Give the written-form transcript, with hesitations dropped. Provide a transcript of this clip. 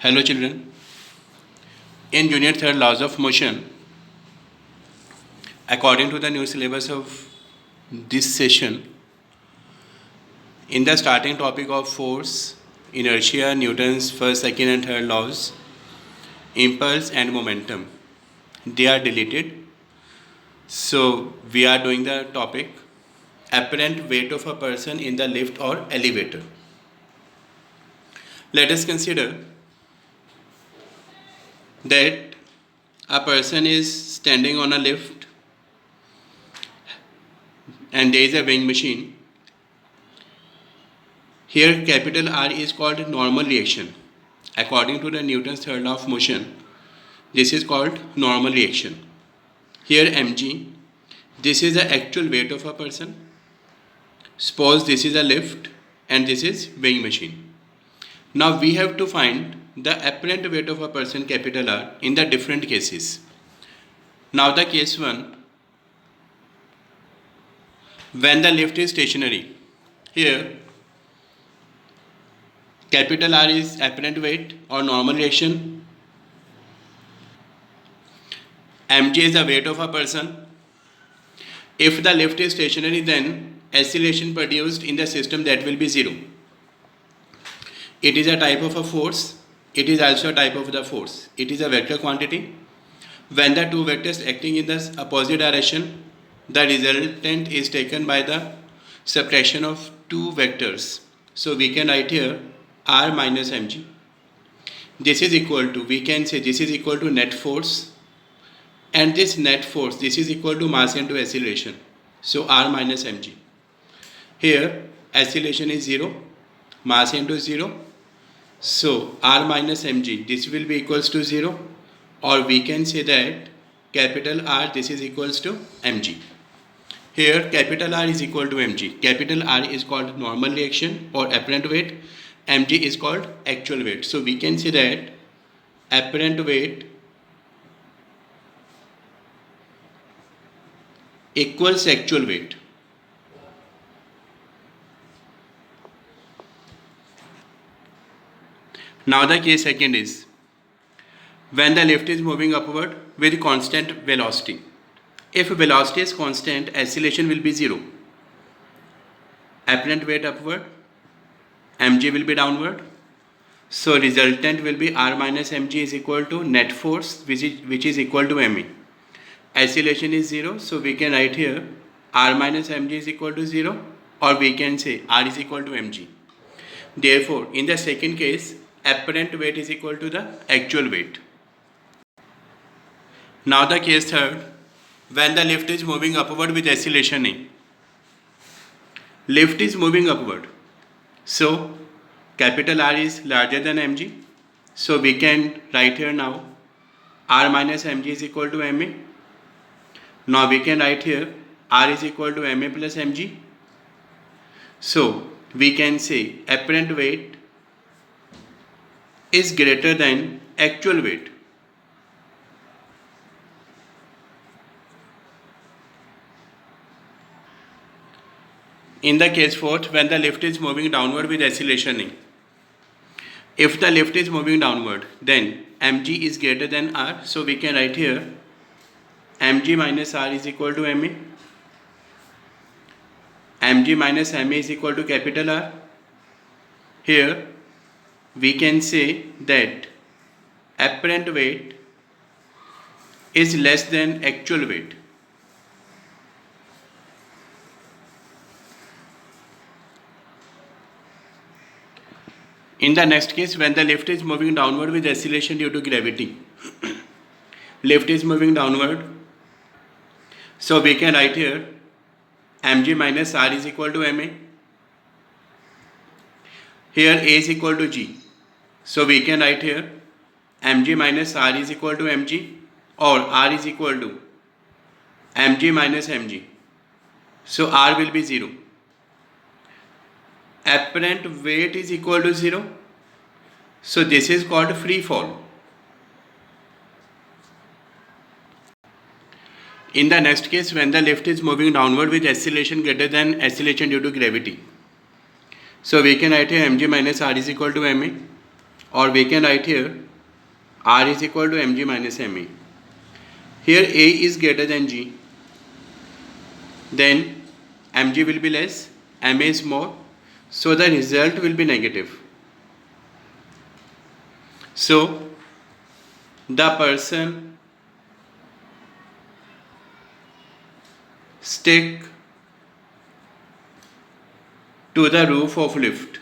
Hello children. In Junior Third Laws of Motion, according to the new syllabus of this session, in the starting topic of force, inertia, Newton's first, second and third laws, impulse and momentum, they are deleted. So we are doing the topic apparent weight of a person in the lift or elevator. Let us consider that a person is standing on a lift and there is a weighing machine. Here capital R is called normal reaction. According to the Newton's third law of motion, this is called normal reaction. Here mg, this is the actual weight of a person. Suppose this is a lift and this is weighing machine. Now we have to find the apparent weight of a person capital R in the different cases. Now the case 1, when the lift is stationary. Here capital R is apparent weight or normal reaction. Mg is the weight of a person. If the lift is stationary, then acceleration produced in the system, that will be 0. It is a type of a force. It is also a type of the force. It is a vector quantity. When the two vectors acting in the opposite direction, the resultant is taken by the subtraction of two vectors. So we can write here R minus mg. This is equal to, we can say this is equal to net force, and this net force, this is equal to mass into acceleration. So R minus mg. Here acceleration is 0, mass into 0. So R minus mg, this will be equals to 0, or we can say that capital R, this is equals to mg. Here capital R is equal to mg. Capital R is called normal reaction or apparent weight. Mg is called actual weight. So we can say that apparent weight equals actual weight. Now the case second is when the lift is moving upward with constant velocity. If velocity is constant, acceleration will be 0. Apparent weight upward, mg will be downward. So resultant will be R minus mg is equal to net force, which is equal to ma. Acceleration is 0, so we can write here R minus mg is equal to 0, or we can say R is equal to mg. Therefore, in the second case, apparent weight is equal to the actual weight. Now the case third, when the lift is moving upward with acceleration A. Lift is moving upward. So capital R is larger than mg. So we can write here now R minus mg is equal to ma. Now we can write here R is equal to ma plus mg. So we can say apparent weight is greater than actual weight. In the case fourth, when the lift is moving downward with acceleration A. If the lift is moving downward, then mg is greater than R. So we can write here mg minus R is equal to ma. Mg minus ma is equal to capital R. Here we can say that apparent weight is less than actual weight. In the next case, when the lift is moving downward with acceleration due to gravity. Lift is moving downward. So we can write here mg minus R is equal to ma. Here A is equal to g. So we can write here mg minus R is equal to mg, or R is equal to mg minus mg. So R will be 0. Apparent weight is equal to 0. So this is called free fall. In the next case, when the lift is moving downward with acceleration greater than acceleration due to gravity. So we can write here mg minus R is equal to ma, or we can write here R is equal to mg minus ma. Here A is greater than G, then mg will be less, ma is more, so the result will be negative. So the person stick to the roof of lift.